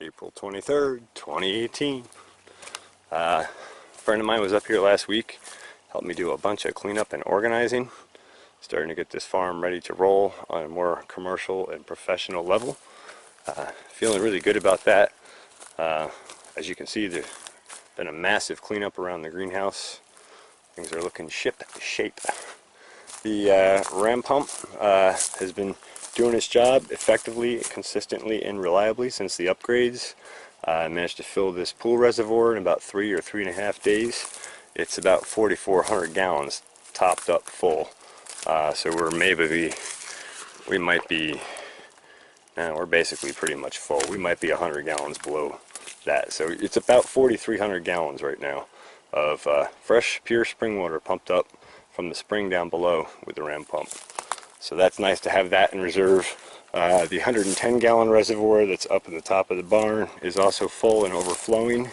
April 23rd, 2018. A friend of mine was up here last week, helped me do a bunch of cleanup and organizing, starting to get this farm ready to roll on a more commercial and professional level. Feeling really good about that. As you can see, there's been a massive cleanup around the greenhouse. Things are looking ship shape. The ram pump has been doing its job effectively, consistently, and reliably since the upgrades. I managed to fill this pool reservoir in about 3 or 3.5 days. It's about 4,400 gallons topped up full. So we're basically pretty much full. We might be 100 gallons below that. So it's about 4,300 gallons right now of fresh, pure spring water pumped up from the spring down below with the ram pump. So that's nice to have that in reserve. The 110 gallon reservoir that's up at the top of the barn is also full and overflowing.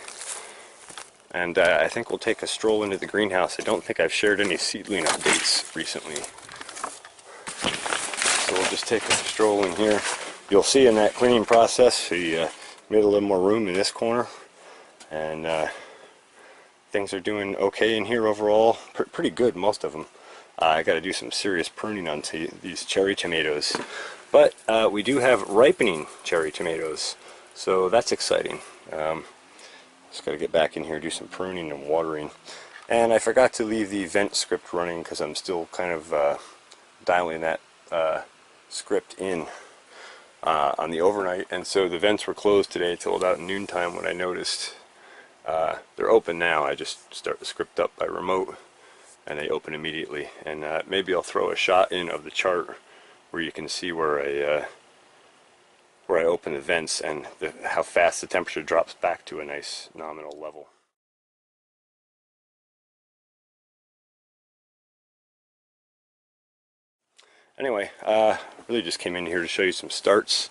And I think we'll take a stroll into the greenhouse. I don't think I've shared any seedling updates recently. So we'll just take a stroll in here. You'll see in that cleaning process, we made a little more room in this corner. And things are doing okay in here overall. Pretty good, most of them. I got to do some serious pruning on these cherry tomatoes. But we do have ripening cherry tomatoes, so that's exciting. Just got to get back in here, do some pruning and watering. And I forgot to leave the vent script running because I'm still kind of dialing that script in on the overnight. And so the vents were closed today till about noontime when I noticed. They're open now. I just start the script up by remote and they open immediately. And maybe I'll throw a shot in of the chart where you can see where I open the vents and how fast the temperature drops back to a nice nominal level. Anyway, really just came in here to show you some starts.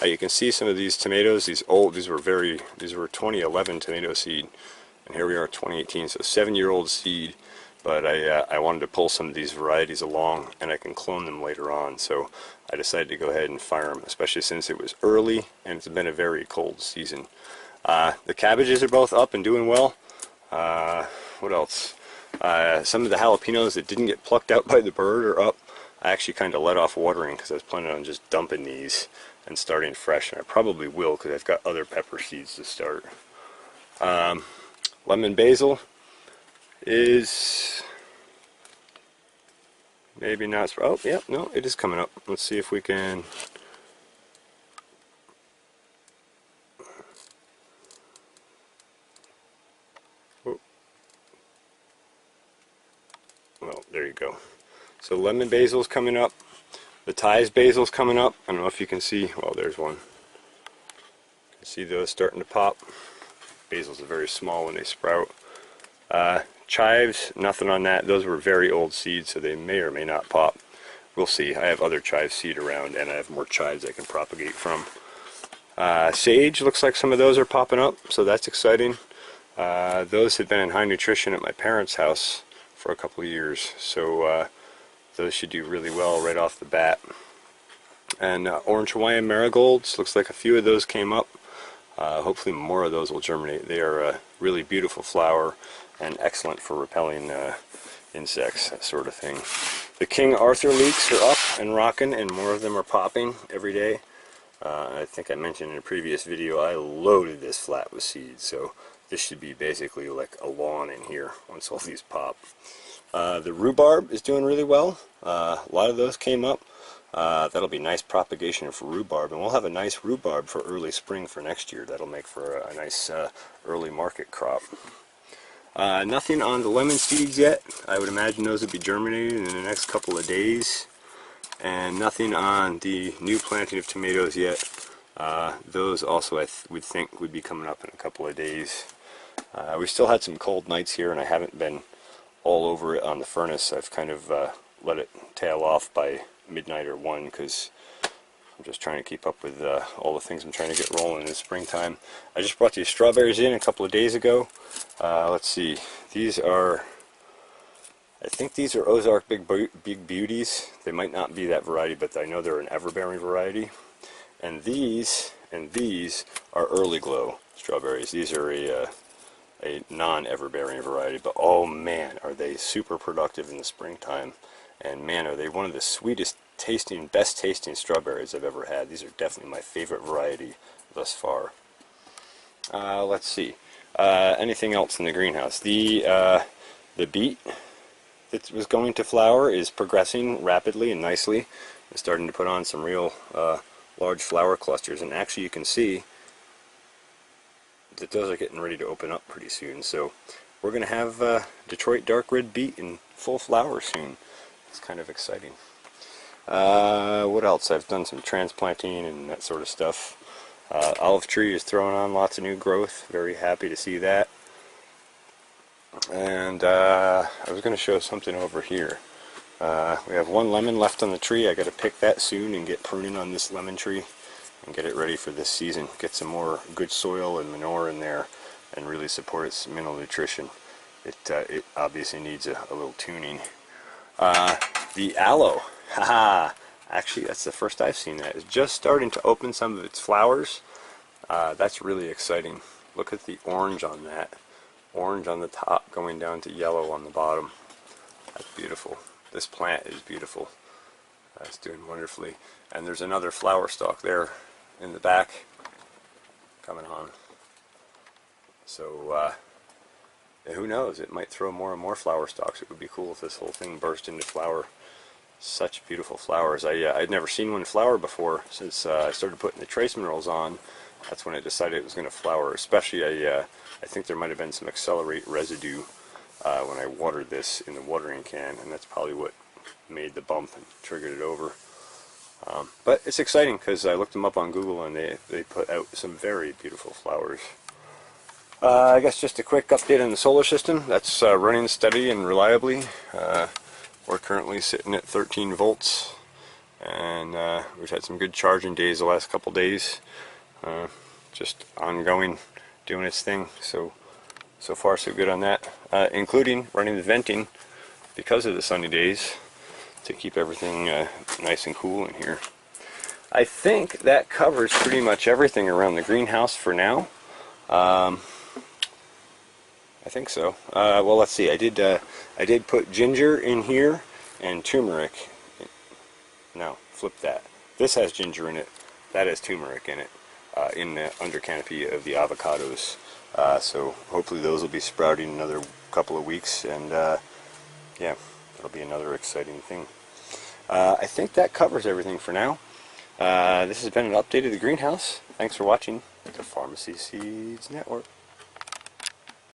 You can see some of these tomatoes. These were 2011 tomato seed, and here we are 2018, so 7-year-old seed. But I wanted to pull some of these varieties along, and I can clone them later on. So I decided to go ahead and fire them, especially since it was early and it's been a very cold season. The cabbages are both up and doing well. What else? Some of the jalapenos that didn't get plucked out by the bird are up. I actually kind of let off watering because I was planning on just dumping these and starting fresh, and I probably will because I've got other pepper seeds to start. Lemon basil is maybe not. Oh, yeah, no, it is coming up. Let's see if we can. Oh. Well, there you go. So lemon basil's coming up. The Thai's basil's coming up. I don't know if you can see. Well, there's one. You can see those starting to pop. Basils are very small when they sprout. Chives, nothing on that. Those were very old seeds, so they may or may not pop. We'll see. I have other chive seed around, and I have more chives I can propagate from. Sage, looks like some of those are popping up, so that's exciting. Those had been in high nutrition at my parents' house for a couple of years, so those should do really well right off the bat. And orange Hawaiian marigolds, looks like a few of those came up. Hopefully more of those will germinate. They are a really beautiful flower and excellent for repelling insects, that sort of thing. The King Arthur leeks are up and rocking, and more of them are popping every day. I think I mentioned in a previous video I loaded this flat with seeds, so this should be basically like a lawn in here once all these pop. The rhubarb is doing really well. A lot of those came up. That'll be nice propagation for rhubarb, and we'll have a nice rhubarb for early spring for next year. That'll make for a nice early market crop. Nothing on the lemon seeds yet. I would imagine those would be germinating in the next couple of days. And nothing on the new planting of tomatoes yet. Those also would think would be coming up in a couple of days. We still had some cold nights here, and I haven't been all over it on the furnace. I've kind of let it tail off by midnight or 1 because I'm just trying to keep up with all the things I'm trying to get rolling in the springtime. I just brought these strawberries in a couple of days ago. Let's see, these are, I think these are Ozark Big Beauties. They might not be that variety, but I know they're an everbearing variety. And these are early glow strawberries. These are a non-everbearing variety, but oh man, are they super productive in the springtime. And man, are they one of the sweetest tasting, best tasting strawberries I've ever had. These are definitely my favorite variety thus far. Let's see. Anything else in the greenhouse? The beet that was going to flower is progressing rapidly and nicely. It's starting to put on some real large flower clusters, and actually you can see that those are getting ready to open up pretty soon. So we're going to have Detroit dark red beet in full flower soon. It's kind of exciting. What else? I've done some transplanting and that sort of stuff. Olive tree is throwing on lots of new growth. Very happy to see that. And I was going to show something over here. We have one lemon left on the tree. I got to pick that soon and get pruning on this lemon tree and get it ready for this season. Get some more good soil and manure in there and really support its mineral nutrition. It obviously needs a little tuning. The aloe, haha, actually that's the first I've seen that. It's just starting to open some of its flowers. That's really exciting. Look at the orange on that. Orange on the top going down to yellow on the bottom. That's beautiful. This plant is beautiful. It's doing wonderfully. And there's another flower stalk there in the back coming on. So who knows, it might throw more and more flower stalks. It would be cool if this whole thing burst into flower. Such beautiful flowers. I'd never seen one flower before since I started putting the trace minerals on. That's when I decided it was going to flower. Especially I think there might have been some accelerate residue when I watered this in the watering can, and that's probably what made the bump and triggered it over. But it's exciting because I looked them up on Google and they put out some very beautiful flowers. I guess just a quick update on the solar system. That's running steady and reliably. We're currently sitting at 13 volts, and we've had some good charging days the last couple days. Just ongoing, doing its thing. So far so good on that, including running the venting because of the sunny days to keep everything nice and cool in here. I think that covers pretty much everything around the greenhouse for now. I think so. Well, let's see. I did put ginger in here and turmeric. No, flip that. This has ginger in it. That has turmeric in it. In the under canopy of the avocados. So hopefully those will be sprouting another couple of weeks, and yeah, that'll be another exciting thing. I think that covers everything for now. This has been an update of the greenhouse. Thanks for watching the Farmacy Seeds Network.